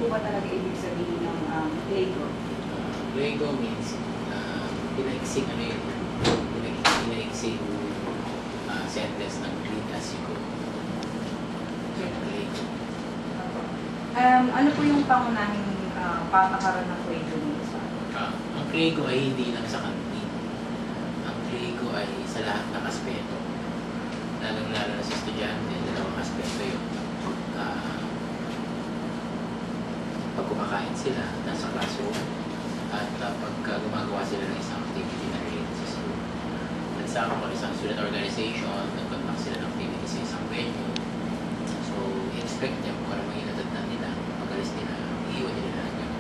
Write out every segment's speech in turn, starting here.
po ba talaga ibig sabihin ng Lego? Lego means pinaiksing ano yun, pinaiksing sentence ng clean as you go. Lego. Ano po yung pangunahing patakaran ng Lego nito sa ang Lego ay hindi lang sa kantin. Ang Lego ay sa lahat ng aspeto. Lalong-lalo na sa estudyante, dalawang aspeto yun. Pag kumakain sila, nasa classroom, at pag gumagawa sila ng isang activity na related sa school. At sa ako, isang student organization, nag-conduct sila ng activity sa isang venue. So, i-expect niya kung ano mga inatatnan nila, pag-alis nila, iiwan nila na lang.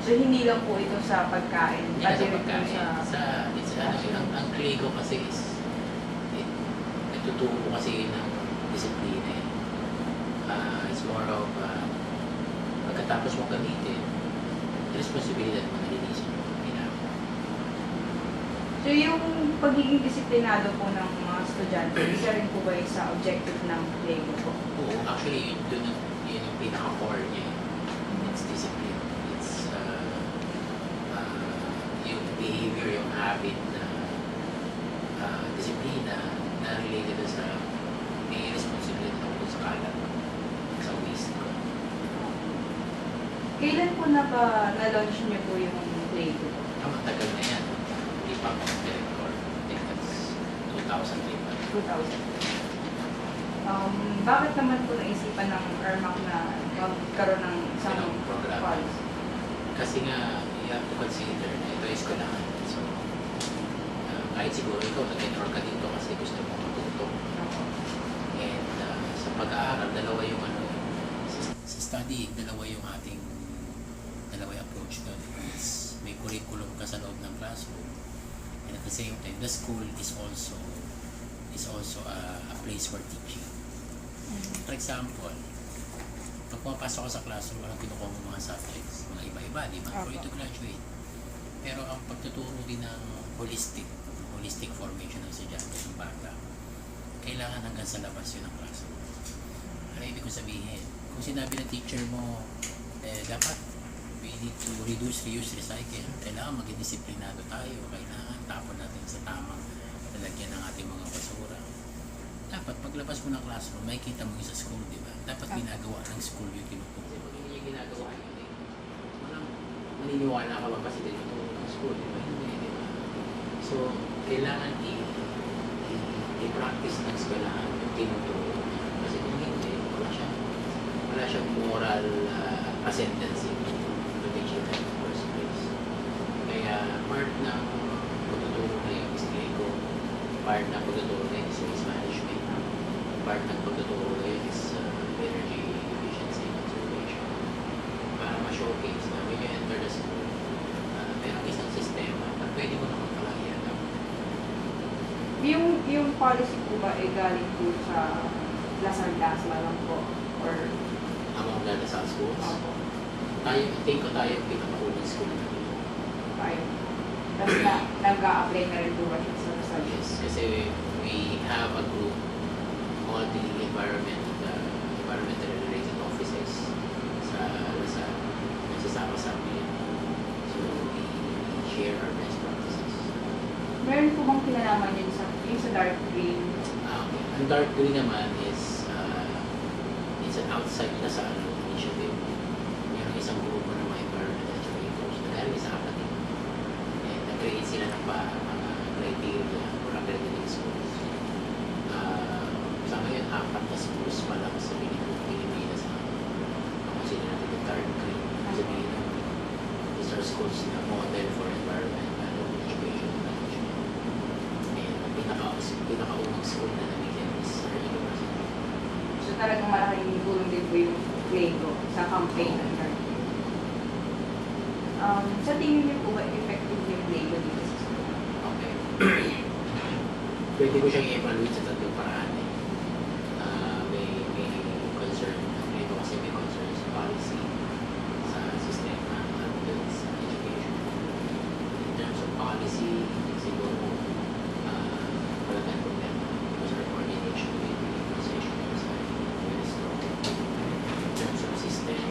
So, hindi lang po ito sa pagkain? Hindi na sa pagkain. Ang Lego kasi is, nagtuturo po kasi ng disiplina eh. It's more of, pagkatapos mo gamitin, responsibilidad mo nalinisin mo. So, yung pagiging disiplinado po ng mga estudyante, isa rin po ba yung sa objective ng Lego po? Oo, actually, yun yung pinaka-core niya. It's discipline. It's yung behavior, yung habit na disiplina na related sa may responsibility ako sa kalat, sa waste ko. Kailan po na-launch niyo po yung Lego? Matagal na yan. Hindi pa ako director. I think that's 2003. 2000. Bakit naman po naisipan ng ERMAC na magkaroon ng isang program? policy? Kasi nga, you have to consider na ito is kailangan. So, kahit siguro ikaw, nag-enroll ka dito kasi gusto mo matuto. And sa pag-aaral, dalawa yung sa study, dalawa yung approach doon. May curriculum ka sa loob ng classroom. And at the same time, the school is also a place for teaching. For example, pag pumapasok ko sa classroom, walang kinukuha mo mga subjects, mga iba-iba, di ba? For you to graduate. Pero ang pagtuturo din ng holistic formation ng estudyante ng bata, kailangan hanggang sa labas yun ng classroom. Ano ibig ko sabihin? Kung sinabi ng teacher mo, dapat we need to reduce, reuse, recycle, kailangan maging disiplinado tayo, kailangan tapon natin sa tamang lalagyan ng ating mga basura. Dapat paglabas mo ng classroom, may kita mo yung sa school, di ba? Dapat ginagawa ng school yung tinuturo. Kasi pag hindi ginagawa yun, maniniwala ka ba kasi tinuturo ng school, di ba? Hindi, di ba? So, kailangan i-practice ng eskwelahan yung tinuturo. Kasi kung hindi, wala siyang moral ascendancy to teach you in the first place. Kaya part ng pagtuturo na yung Lego, part ng pagtuturo na yung space management, part ng pagtuturo na yun is energy efficiency conservation. Para ma-showcase na when you enter the school, merong isang sistema at pwede mo naman palakihan. Yung policy po ba ay galing po sa Lasal-Lasal lang po? Or Among the Lasal schools? Opo. Tayo yung pinakaunang school na dito. Tayo. Tapos nag-a-apply na rin po ba siya sa Lasal? Yes, kasi we have a group, all the environmental related offices sa Lasal, nagsasama-sama yun. So, we share our best practices. Meron po bang kinalaman yun sa dark green? Okay. Ang dark green naman is it's an outside Lasal initiative. Mayroong isang grupo ng mga environmental educators na dahil sa kapatid. And nag-create sila ng mga criteria for accredited schools. Sa ngayon, 4 na schools pa lang sa Pilipinas na consider natin yung dark green. Sabihin na these are schools na model for environmental education and management. And pinakaunang school na nabigyan is our university. So talagang malaking tulong din po yung Lego sa campaign ng dark green. Sa tingin niyo po ba effective yung Lego dito sa school? Okay. Pwede ko siyang i-evaluate sa tatlong paraan. May concern. Ito kasi may concern sa policy, sa sistema, at sa education. In terms of policy, siguro wala tayong problema because our coordination with the organization is very strong. In terms of system,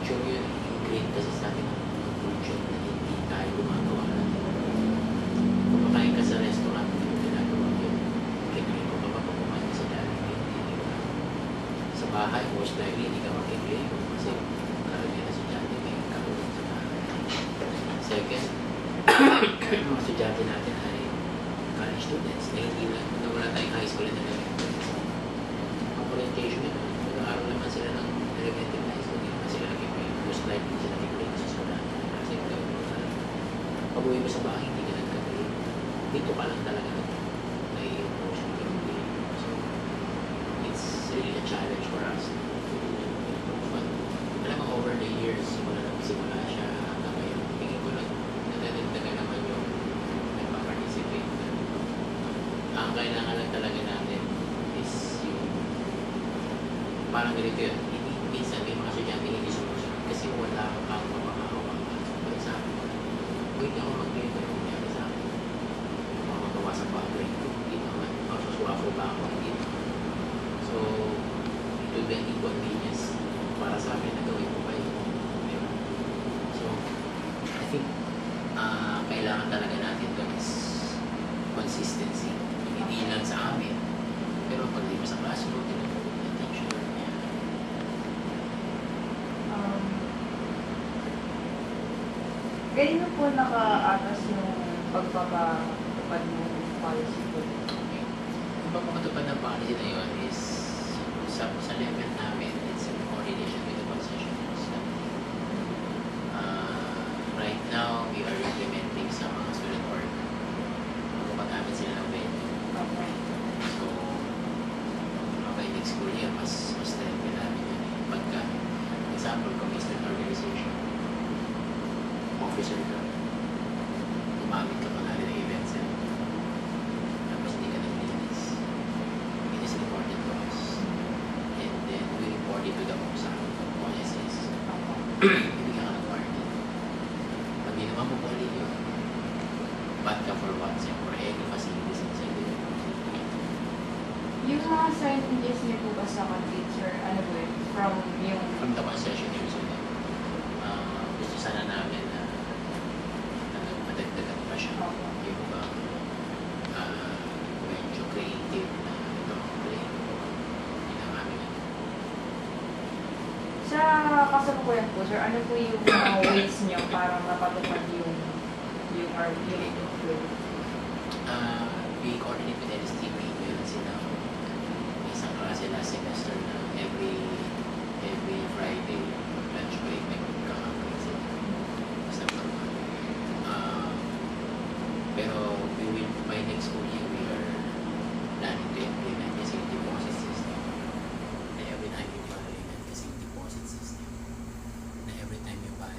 culture yun, ingrained kasi sa atin ang culture na hindi tayo gumagawa ng kumakain ka sa restaurant, hindi mo ginagawa yun. Kikling ko pa kumain sa Jollibee, hindi ba? Sa bahay, most likely, hindi ka makikling ko kasi karamihan na sa Jollibee, katulad sa bahay. Second, mga estudyante natin ay college students na hindi na wala tayong high school na ang orientation nila, nag-aaral naman sila ng elementary high school, hindi naman sila nag-grade, most likely sila nag-grade sa school natin. Kasi pag-uwi mo sa bahay, hindi ka nag-grade. Dito ka lang talaga nai-impose yung grade. So, it's really a challenge for us to but alam mo, over the years, simula siya hanggang ngayon, tingin ko lang nadadagdagan naman yung nagpa-participate. Ang kailangan lang talaga natin is yung parang ganito yun. Minsan may mga estudyante hindi sumusunod kasi wala kang mapapakawa. For example, pwede ako mag-grade ko yung nangyari sa akin. Makakagawa sa bagay ko. Hindi naman. Masuswafo ba ako? Hindi naman. So, it will be an inconvenience para sa akin na gawin ko pa yun. Diba? So, I think kailangan talaga natin doon is consistency. Hindi lang sa amin. Pero pag di mo sa classroom, tinutulog ng teacher. Ganyan po naka-atas yung pagpapatupad ng policy po. Ang pagpapatupad ng policy na yun is sa level namin, it's in coordination with the concessionaires. Right now, we are implementing sa mga student work. Gumagamit sila ng venue. Okay. So, okay, next school year, mas strengthen namin yun. Pagka, example, kung may student organization, officer ka, gumamit ka mga ng event center, tapos hindi ka naglinis. It is reported to us. And then, we report it to the OSS. Bibigyan ka ng warning. Pag di naman mo puli yun, bad ka for WhatsApp or any facilities inside the university. Yung mga signages niyo po ba sa content, sir, ano po yun? From yung... From the concessionaires ulit. Gusto sana namin na madagdagan pa siya. Yung medyo creative na ito, playing ko. Yun ang aming Sa kasalukuyan po, sir, ano po yung mga ways niyo para mapatupad yung flow? We coordinate with LSTP. Meron silang isang klase last semester na every Friday lunch break may magkakampay sila. Basta pero by next school year we are planning to implement kasi yung deposit system. Na every time you implement kasi yung deposit system. Na every time you buy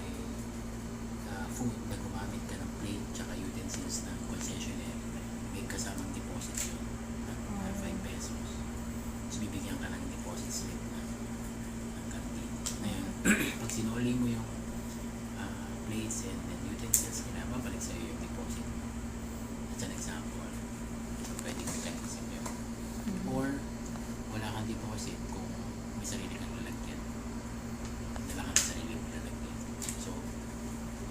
food na gumamit ka ng plate tsaka utensils ng concessionaire, may kasamang deposit yun na 5 pesos. So, bibigyan ka ng deposit slip ng canteen. Ngayon, pag sinuli mo yung plates and utensils, kailangan babalik sa'yo yung deposit. That's an example. So, pwede mechanism yun. Or, wala kang deposit kung may sarili kang lalagyan. Dala ka ng sarili mong lalagyan. So,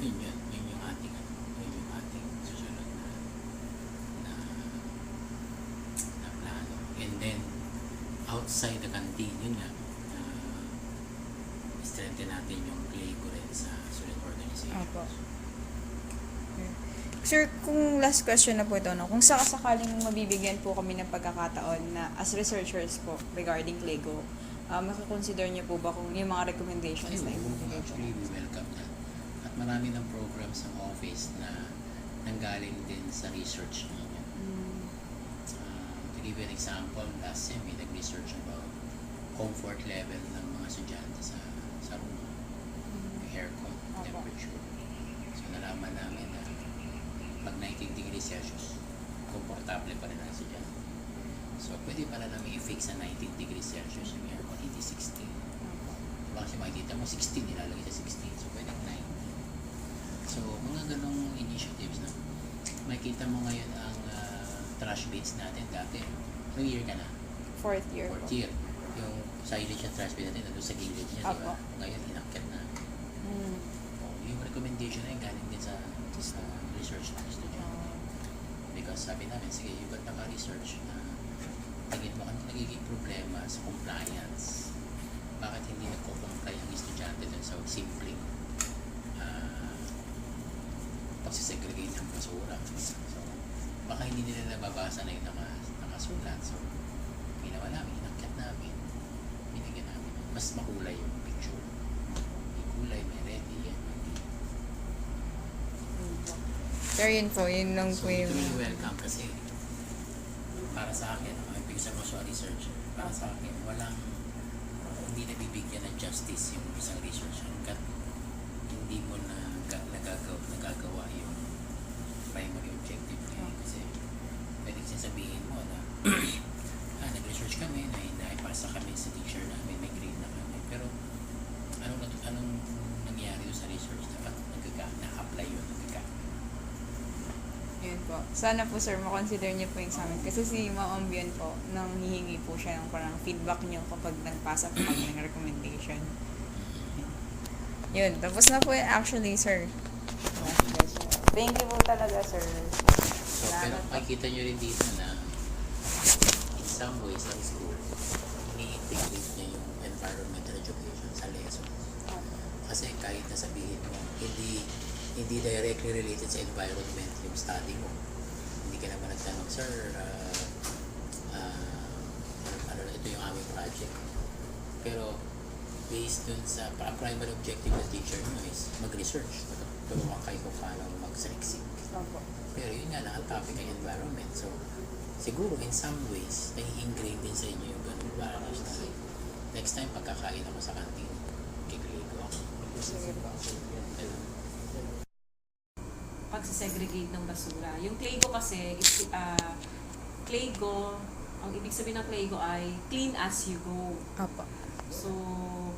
yun yung ating susunod na plano. And then outside the canteen, yun nga, strengthen natin yung play ko rin sa student organization. Opo. Sir, kung last question na po ito, no? Kung sakasakaling mabibigyan po kami ng pagkakataon na as researchers po regarding Lego, makakonsider niyo po ba kung yung mga recommendations na ibibigay po? Actually, we welcome that. At marami ng programs ng office na nanggaling din sa research ninyo. To give you an example, last sem, may nag-research about comfort level ng mga estudyante sa room. Aircon, temperature. So, nalaman namin na pag 19 degrees Celsius, komportable pa rin ang estudyante. So, pwede pala namin i-fix sa 19 degrees Celsius yung aircon, hindi 16. Diba kasi makikita mo 16, nilalagay sa 16. So, pwede 19. So, mga ganong initiatives na makikita mo ngayon ang trash bins natin dati. Anong year ka na? Fourth year Fourth po. year. Yung silage na trash bin natin nandun sa gilid niya, di ba? Apo. Ngayon, inakyat na. decision na yun galing din sa research ng estudyante. Because sabi namin, sige, yung ba't naka-research na tingin mo ano nagiging problema sa compliance? Bakit hindi nagko-comply ang estudyante dun sa simpleng pagsisegregate ng basura? So, baka hindi nila nababasa na yung nakasulat. So, ginawa namin, inakyat namin, binigyan namin. Mas makulay yung picture. May kulay, may ready, yan. Pero yun po, yun lang So, po yung... truly welcome kasi para sa akin, because I'm also a researcher, para sa akin, hindi nabibigyan ng justice yung isang researcher hanggat hindi mo nagagawa yung primary objective niya. Kasi pwede sasabihin mo na nag-research kami, naipasa kami sa teacher namin, may grade na kami. Pero anong nangyari doon sa research? Dapat na-apply yun, Yun po. Sana po sir, makonsider niyo po yung sa amin. Kasi si Ma'am Ambian po, nang hihingi po siya ng parang feedback niyo kapag nagpasa po kami ng recommendation. Yun. Tapos na po yun actually, sir. Thank you po talaga, sir. So, pero makikita nyo rin dito na in some ways ang school, ini-integrate niya yung environmental education sa lesson. Kasi kahit na sabihin mo, hindi directly related sa environment yung study mo. Hindi ka naman nagtanong, sir, ito yung aming project. Pero based dun sa primary objective ng teacher mo is mag-research. Turuan kayo kung paano magsaliksik. Pero yun nga lang, ang topic ay environment. So, siguro in some ways, nai-ingrain din sa inyo yung ganung values na next time pagkakain ako sa canteen, kikiligo ako. Pagsisegregate ng basura. Yung Claygo kasi, Claygo, ang ibig sabihin ng Claygo ay clean as you go. Apa. So,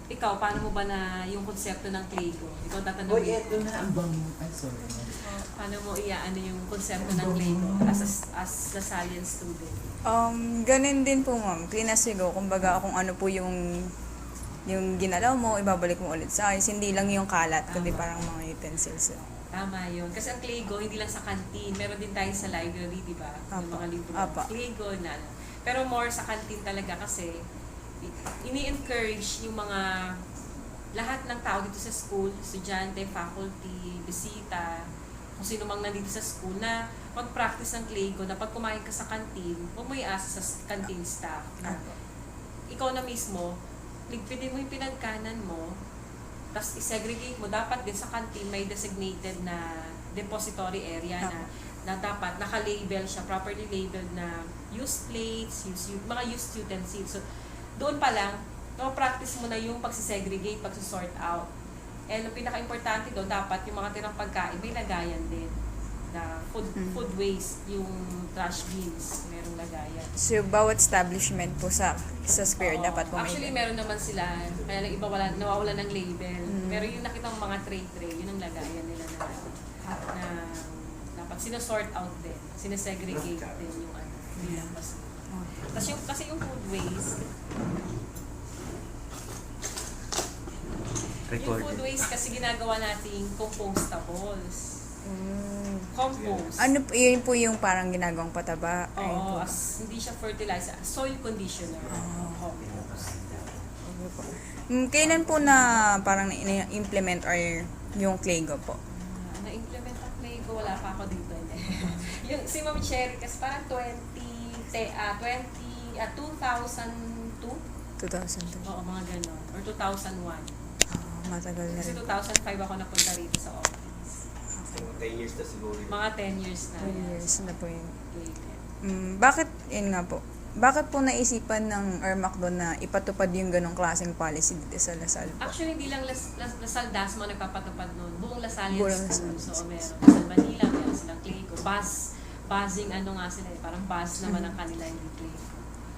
ikaw, paano mo ba na yung konsepto ng Claygo? Ikaw Uy, tatanungin eto na ang bango. Ay, sorry. paano mo ano yung konsepto ng Claygo as a science student? Ganun din po, ma'am. Clean as you go. Kumbaga, kung ano po yung ginalaw mo, ibabalik mo ulit sa ayos. Hindi lang yung kalat, kundi parang mga utensils. Tama yun. Kasi ang Claygo, hindi lang sa canteen. Meron din tayo sa library, di ba? Yung Apa. mga libro. Apa. Claygo na. Pero more sa canteen talaga kasi ini-encourage yung mga lahat ng tao dito sa school, estudyante, faculty, bisita, kung sino mang nandito sa school na mag-practice ng Claygo na pag kumain ka sa canteen, huwag mo i-asa sa canteen staff. Na ikaw na mismo, ligpitin mo yung pinagkanan mo, tapos i-segregate mo. Dapat din sa canteen may designated na depository area na dapat naka-label siya, properly labeled na used plates, mga used utensils. So, doon pa lang, practice mo na yung pagsisegregate, pagsisort out. And ang pinaka-importante doon, dapat yung mga tirang pagkain, may lagayan din. Na food waste, yung trash bins, merong lagayan. So, bawat establishment po sa square, Oo. dapat po may... Actually, meron naman sila, kaya lang iba nawawala ng label. Pero yung nakita mong mga tray, yun ang lagayan nila na dapat sinasort out din, sinesegregate din yung bilang basura. Kasi yung food waste, yung food waste kasi ginagawa nating compostables. Compost. Ano po, yun po yung parang ginagawang pataba? Ay, Oo, po. hindi siya fertilizer, soil conditioner. Compost. Okay po. Kailan po na parang implement or yung Claygo po? Na-implement ang Claygo, wala pa ako dito. Yung si Ma'am Cherry kasi parang 2002? 2002? Oo, mga ganon. Or 2001. Matagal na Kasi rin. 2005 ako napunta rito sa office. Mga 10 years na siguro yun. Mga 10 years na. 2 years na po yun. Claygo. Bakit, yun nga po, bakit po naisipan ng RMAC doon na ipatupad yung ganong klaseng policy dito sa Lasal po? Actually, hindi lang Lasal Dasma nagpapatupad noon. Buong Lasalian Buong School. Lasal. So, meron. Sa Manila, meron silang Claygo. Buzzing ano nga sila eh. Parang buzz naman ang kanila yung Claygo.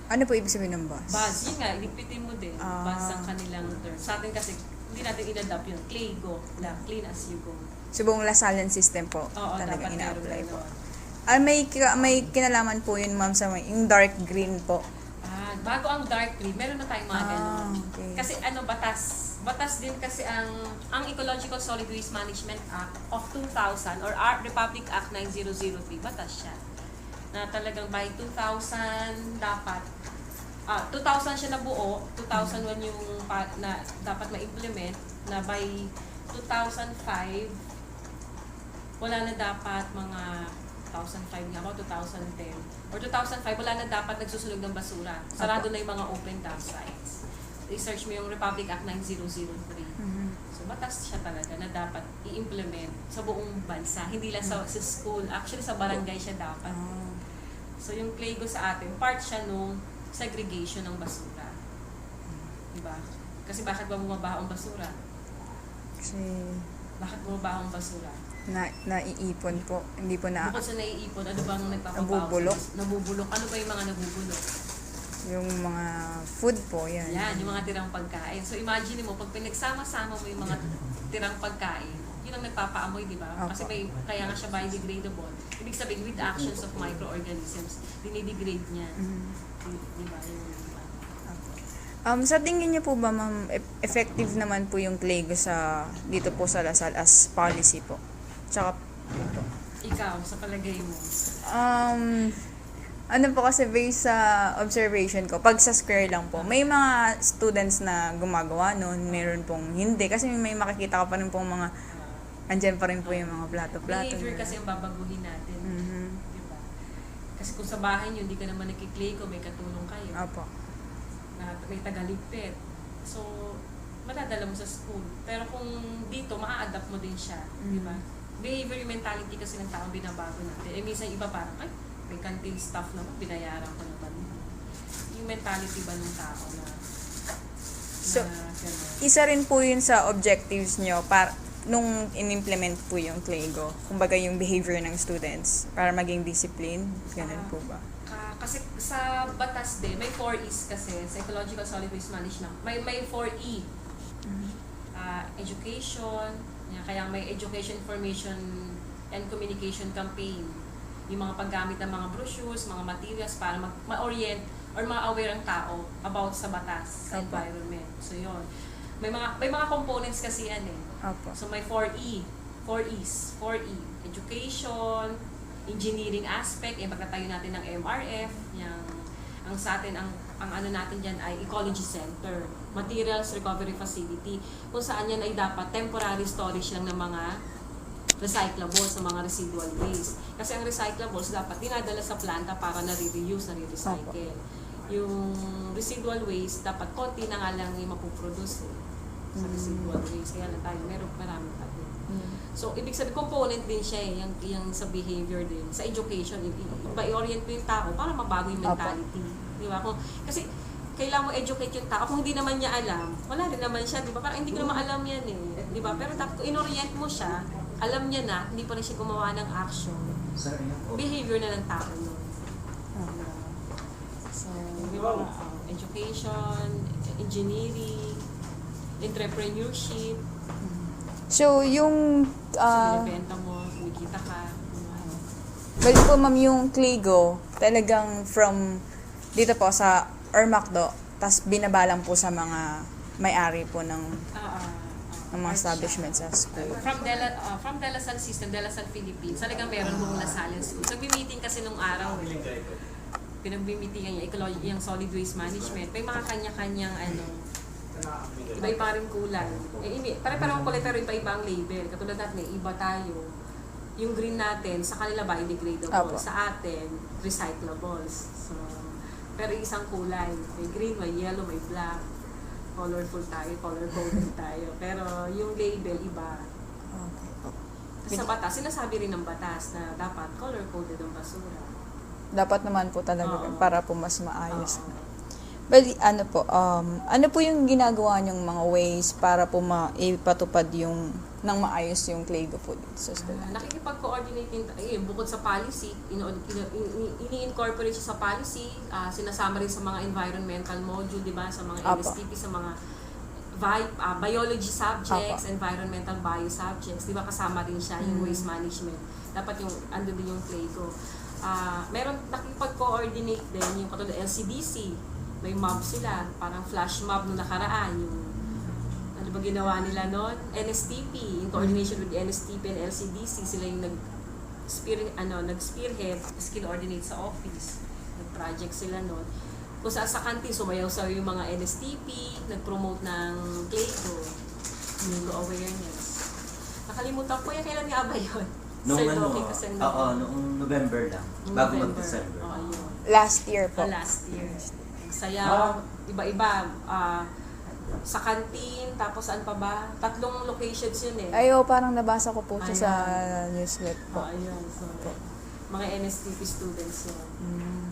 Ano po ibig sabihin ng bus? Buzz, yun nga, ilipitin mo din. Ah. Buzz ang kanilang term. Sa atin kasi, hindi natin in-adapt yun. Claygo, na clean as you go. So, buong Lasalan system po, Oo, talaga dapat meron ina-apply po. ganon. May kinalaman po yun, ma'am, sa yung dark green po. Bago ang dark green, meron na tayong mga ganon. Okay. Kasi batas Batas din kasi ang Ecological Solid Waste Management Act of 2000 or our Republic Act 9003, batas siya. Na talagang by 2000 dapat 2000 siya nabuo, 2001 yung na dapat ma-implement, na by 2005 wala na dapat mga 2005 nga ba, 2010 or 2005 wala na dapat nagsusunog ng basura. Sarado na yung mga open dump sites. I-search mo yung Republic Act 9003. So, batas siya talaga na dapat i-implement sa buong bansa. Hindi lang sa school. Actually, sa barangay siya dapat. So, yung Claygo sa atin, part siya nung segregation ng basura. Diba? Kasi bakit ba bumabaha ang basura? Kasi Bakit bumabaha ang basura? naiipon po. Hindi po na Bukod sa naiipon, ano bang nagpapabaho? Nabubulok? Nabubulok. Ano ba yung mga nabubulok? yung mga food po, yan. Yan, yung mga tirang pagkain. So, imagine mo, pag pinagsama-sama mo yung mga tirang pagkain, yun ang nagpapaamoy, di ba? Opo. Kasi kaya nga siya biodegradable. Ibig sabihin, with actions of microorganisms, dinidegrade niya. Di ba? Sa tingin niyo po ba, ma'am, effective naman po yung Claygo dito po sa Lasal as policy po? Tsaka, Ikaw, sa palagay mo. ano po kasi based sa observation ko, pag sa square lang po, may mga students na gumagawa nun, meron pong hindi. Kasi may makikita ka pa rin pong mga, andyan pa rin po yung mga plato-plato. Behavior kasi ang babaguhin natin. Mhm. Diba? Kasi kung sa bahay nyo, hindi ka naman nakiklay ko, may katulong kayo. Opo. Na may tagaligpit. So, madadala mo sa school. Pero kung dito, maa-adapt mo din siya. Di ba? Behavior mentality kasi ng taong binabago natin. Eh, minsan iba parang, ay, may canteen staff naman, binayaran ko naman. Yung mentality ba ng tao na So, gano'n? isa rin po yun sa objectives nyo nung in-implement po yung Claygo. Kumbaga yung behavior ng students para maging discipline. Ganun po ba? Kasi sa batas din, may 4 E's kasi, sa Ecological Solid Waste Management. May 4 E. Education, kaya may education, information, and communication campaign. Yung mga paggamit ng mga brochures, mga materials para ma-orient or ma-aware ang tao about sa batas, sa Opo. environment. So, yun. May mga components kasi yan eh. Opo. So, may 4E. 4 E's. 4E. Education, engineering aspect, pagkatayo natin ng MRF, ang sa atin, ang ano natin dyan ay ecology center, materials recovery facility, kung saan yan ay dapat temporary storage lang ng mga recyclables, sa mga residual waste. Kasi ang recyclables dapat dinadala sa planta para nare-reuse, nare-recycle. Yung residual waste, dapat konti na nga lang yung mapuproduce sa residual waste. Kaya lang tayo, marami pa din. So, ibig sabihin, component din siya yung sa behavior din. Sa education, i-orient mo yung tao para mabago yung mentality. Di ba? Kasi, kailangan mo educate yung tao. Kung hindi naman niya alam, wala rin naman siya, di ba? Parang hindi ko naman alam yan eh. Di ba? Pero kung in-orient mo siya, alam niya na, hindi pa rin siya gumawa ng action. Behavior na ng tao yun. So, di ba? Education, engineering, entrepreneurship, So, yung binibenta mo, kumikita ka. bali po ma'am yung Claygo, talagang from dito po sa Ormacdo, tas binabalang po sa mga may-ari po ng mga establishment sa school. From De La Salle System, De La Salle Philippines, talagang meron mong Lasallian School. Nagbi-meeting kasi nung araw, pinagbi-meeting yung solid waste management. May mga kanya-kanyang iba-iba rin kulay. Pare-parang kulay pero iba-iba ang label. Katulad natin, may iba tayo. Yung green natin, sa kanila biodegradable. Apo. Sa atin, recyclables. So, pero isang kulay. May green, may yellow, may black. Colorful tayo, color-coded tayo. Pero yung label, iba. Sa batas, sinasabi rin ng batas na dapat color-coded ang basura. Dapat naman po talaga Oo. para po mas maayos. Oo. Bali, ano po yung ginagawa niyong mga ways para po maipatupad yung nang maayos yung Claygo po dito sa school? Nakikipag-coordinate din, bukod sa policy, ini-incorporate siya sa policy, sinasama rin sa mga environmental module, di ba, sa mga Apo. LSTP, sa mga biology subjects, Apo. environmental bio subjects, di ba, kasama rin siya, yung waste management. Dapat ando din yung Claygo. Meron nakikipag-coordinate din yung katulad LCDC, may mob sila, parang flash mob nung nakaraan, yung Ano ba ginawa nila noon? NSTP, in coordination with NSTP and LCDC, sila yung nag-spearhead, skill coordinate sa office. Nag-project sila noon. Kung saan sa kantin, sumayaw sa yung mga NSTP, nag-promote ng Claygo, Claygo awareness. Nakalimutan ko yan, kailan nga ba yun? Noong Sir ano, Loki kasi noong November lang, bago mag-December. Oo, ayun. Last year po. Last year. Sayaw, iba-iba. Sa kantin, tapos saan pa ba? 3 locations yun eh. Ayo, parang nabasa ko po siya Ayan. sa newslet po. Ayun. So, mga NSTP students yun. Mm.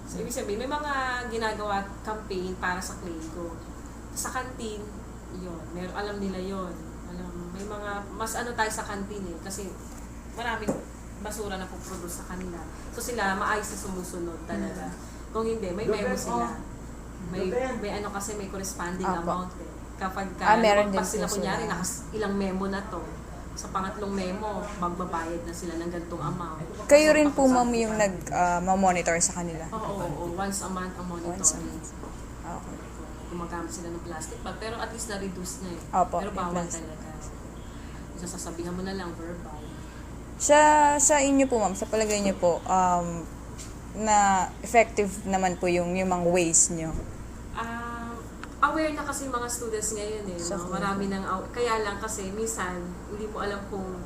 So, ibig sabihin, may mga ginagawa campaign para sa Claygo. Sa kantin, yun. Alam nila yun. May mga, mas ano tayo sa kantin eh. Kasi maraming basura na puproduce sa kanila. So sila, maayos na sumusunod talaga. Kung hindi, may memo sila. May ano kasi, may corresponding Apo. amount eh. Kapag meron din lumagpas sila, po kunyari, sila. ilang memo na to. Sa pangatlong memo, magbabayad na sila ng ganitong amount. Kayo rin po, ma'am, yung nag-monitor sa kanila? Oo. Once a month ang monitoring. Once a month. Okay. Gumagamit sila ng plastic bag, pero at least na-reduce na eh. Opo, Pero yung bawal plastic. talaga. Sasabihan mo na lang verbal. Sa inyo po, ma'am, sa palagay niyo po, na effective naman po yung mga ways niyo? Aware na kasi mga students ngayon eh. So, No? Marami nang kaya lang kasi minsan hindi mo alam kung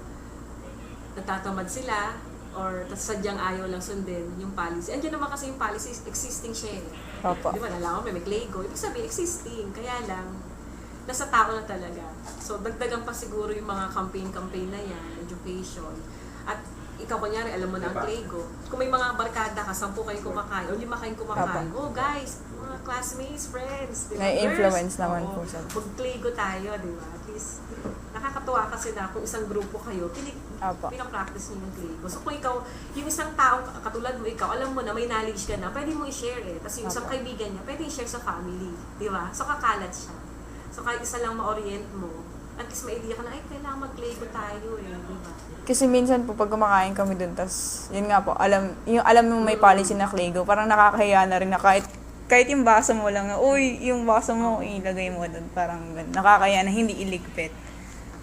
natatamad sila or sadyang ayaw lang sundin yung policy. Andiyan naman kasi yung policy, existing siya eh. Opo. Di ba, nalaman may Claygo. Ibig sabihin, existing. Kaya lang, nasa tao na talaga. So, dagdagan pa siguro yung mga campaign na yan, education. At ikaw, kunyari, alam mo na ang Claygo. Kung may mga barkada ka, 10 kayong kumakain, o 5 kayong kumakain, oh guys, mga classmates, friends, di ba? May influence Girls, naman oo, po siya. Mag-Claygo tayo, di ba? At least, nakakatuwa kasi na kung isang grupo kayo, Opo. pinapractice nyo yung Claygo. So kung ikaw, yung isang tao, katulad mo, ikaw, alam mo na may knowledge ka na, pwede mo i-share eh. Tapos yung isang Opo. kaibigan niya, pwede i-share sa family. Di ba? So kakalat siya. So kahit isa lang ma-orient mo, at least may idea ka na, ay, kailangan mag-Claygo tayo eh. Di ba? Kasi minsan po pag kumakain kami dun, tas yun nga po, alam mo may policy na Claygo, parang nakakahiya na rin na kahit yung baso mo lang, uy, yung baso mo, ilagay mo dun, parang nakakahiya na hindi iligpit.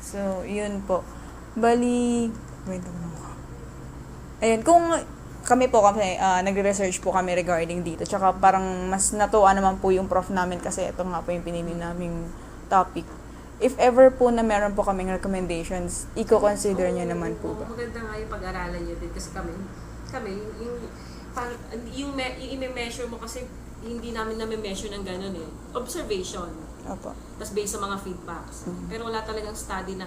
So, yun po. Bali, wait lang ako. Ayun, kung kami po kasi nagre-research po kami regarding dito, tsaka parang mas natuwa naman po yung prof namin kasi ito nga po yung pinili naming topic. If ever po na meron po kaming recommendations, i-consider nyo naman po ba? Maganda nga yung pag-aralan nyo din kasi kami yung i-measure mo kasi hindi namin measure ng ganun eh. Observation. Opo. Tapos based sa mga feedbacks. Pero wala talagang study na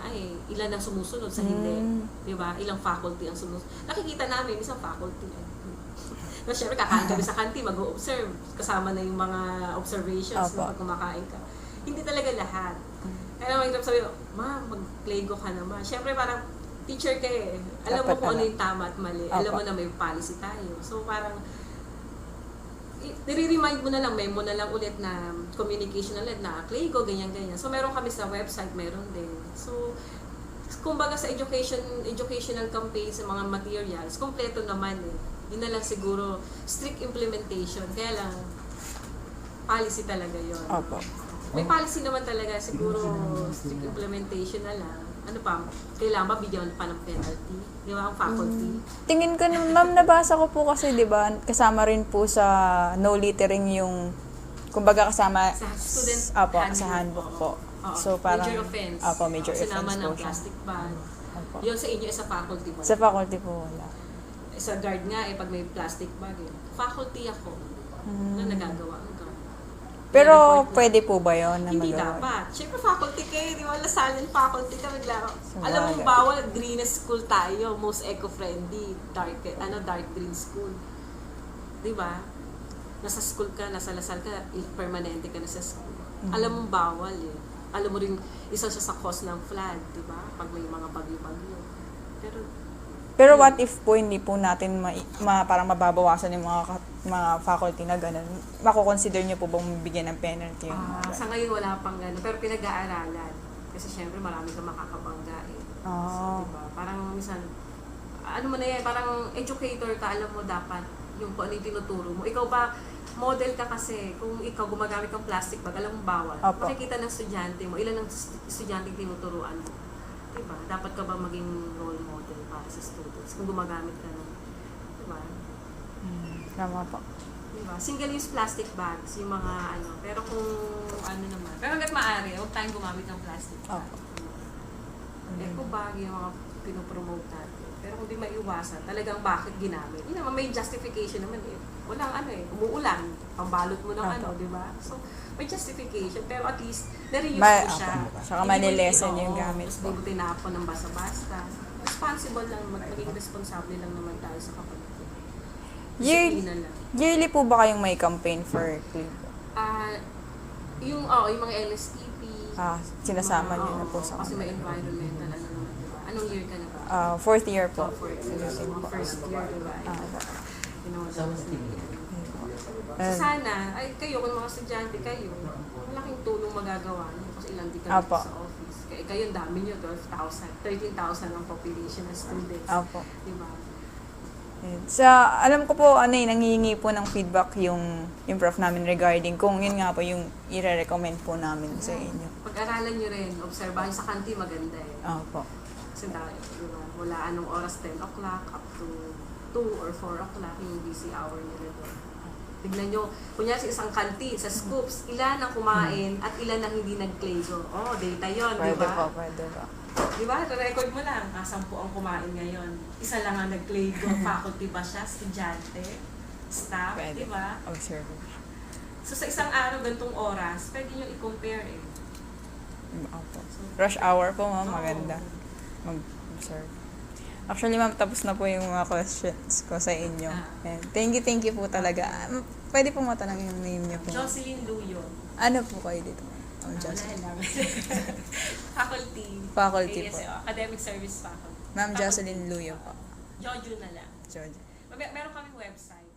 ilan ang sumusunod sa hindi. Di ba? Ilang faculty ang sumusunod. Nakikita namin, isang faculty. Pero syempre, kakain kami sa kantin, mag-observe. Kasama na yung mga observations Opo. pag kumakain ka. Hindi talaga lahat. Kaya naman yung sabi, ma, mag-Claygo ka naman. Syempre, parang teacher ka eh. Alam mo Dapat kung ano alam. yung tama at mali. Opo. Alam mo na may policy tayo. So, parang nire-remind mo na lang, memo na lang ulit na communication ulit na Claygo, ganyan-ganyan. So, meron kami sa website, meron din. So, kumbaga sa educational campaign sa mga materials, kompleto naman eh. Yun na lang siguro, strict implementation. Kaya lang, policy talaga yon. Opo. May policy naman talaga, siguro strict implementation na lang. Ano pa, kailangan ba bigyan pa ng penalty? Di ba, ang faculty? Tingin ko na, ma'am, nabasa ko po kasi, di ba, kasama rin po sa no littering yung, kumbaga kasama, Sa student Opo, handbook. sa handbook po. Oo. So, parang, major offense. Opo, major Kasi offense naman po ng siya. plastic bag. Opo. Yun sa inyo, sa faculty mo. Sa faculty po wala. Sa guard nga, pag may plastic bag faculty ako. Na nagagawa ang guard. Pero, Report na. pwede po ba yun na Hindi magawa? dapat. Siyempre, faculty kayo. Di ba, lasalin faculty ka maglaro. Sabagay. Alam mo, bawal, greenest school tayo. Most eco-friendly. Dark green school. Di ba? Nasa school ka, nasa lasal ka, permanente ka na sa school. Alam mo, bawal eh. Alam mo rin, isa siya sa cause ng flood. Di ba? Pag may mga bagyo-bagyo. Pero what if po hindi po natin parang mababawasan yung mga faculty na gano'n? Mako-consider niyo po bang bigyan ng penalty yung mga Sa ngayon, wala pang gano'n. Pero pinag-aaralan. Kasi syempre, marami kang makakabangga eh. Oh. Diba? Parang minsan, ano mo na yan, parang educator ka, alam mo dapat yung kung ano yung tinuturo mo. Ikaw ba, model ka kasi, kung ikaw gumagamit ng plastic bag, alam mo bawal. Opo. Makikita ng estudyante mo, ilan ang estudyante tinuturuan mo. Diba? Dapat ka ba maging role model para sa students kung gumagamit ka ng, diba? Tama po. Diba? Single-use plastic bags, yung mga ano. Pero kung ano naman, pero hanggat maaari, huwag tayong gumamit ng plastic bag. Opo. Eco bag, yung mga pinopromote natin. Pero kung di maiwasan, talagang bakit ginamit? Yun naman, may justification naman eh. Walang ano eh, umuulan, pambalot mo ng Opo. ano, di ba? So, may justification, pero at least, na-reuse mo siya. Opo. Saka Hindi mo manilesen oo, yung gamit Tapos po. di mo tinapon ng basa-basta. Responsible lang, maging responsable lang naman tayo sa kapatid. Disiplina lang. Yearly po ba kayong may campaign for Cligo? Yung mga LSTP. Sinasama niyo na po sa Kasi may environmental, ano naman, di ba? Anong year ka na ba? 4th year po. First year, di ba? Sama sa TV. So sana, ay kayo, kung mga estudyante kayo, malaking tulong magagawa niyo kasi ilang di kami Apo. sa office. Kaya kayo, ang dami niyo, 12,000, 13,000 ang population ng students. Opo. Di ba? Alam ko po, nangihingi po ng feedback yung prof namin regarding kung yun nga po yung i-recommend po namin sa inyo. Pag-aralan niyo rin, obserbahan sa kanti, maganda eh. Opo. Kasi dahil, di ba, mula anong oras, 10 o'clock up to 2 or 4 o'clock, yung busy hour nila doon. Tignan nyo, kunyari sa isang kantin, sa scoops, ilan ang kumain at ilan ang hindi nag-claygo. Oh, data yun, di Pwede po, ba? pwede po. Di ba? Record mo lang, 10 ang kumain ngayon. Isa lang ang nag-claygo. Faculty ba siya? Estudyante? Staff? Pwede. Di ba? Observe. So sa isang araw, gantong oras, pwede nyo i-compare eh. Opo. Rush hour po, ma'am. Oo. Maganda. Mag-observe. Actually, ma'am, tapos na po yung mga questions ko sa inyo. And thank you po talaga. Pwede po matanong yung name niyo po. Jocelyn Luyo. Ano po kayo dito? Ma'am Wala Jocelyn. lang. Faculty. Faculty po. ASO, Academic Service Faculty. Ma'am Jocelyn Luyo po. Jojo na lang. George. Meron kaming website.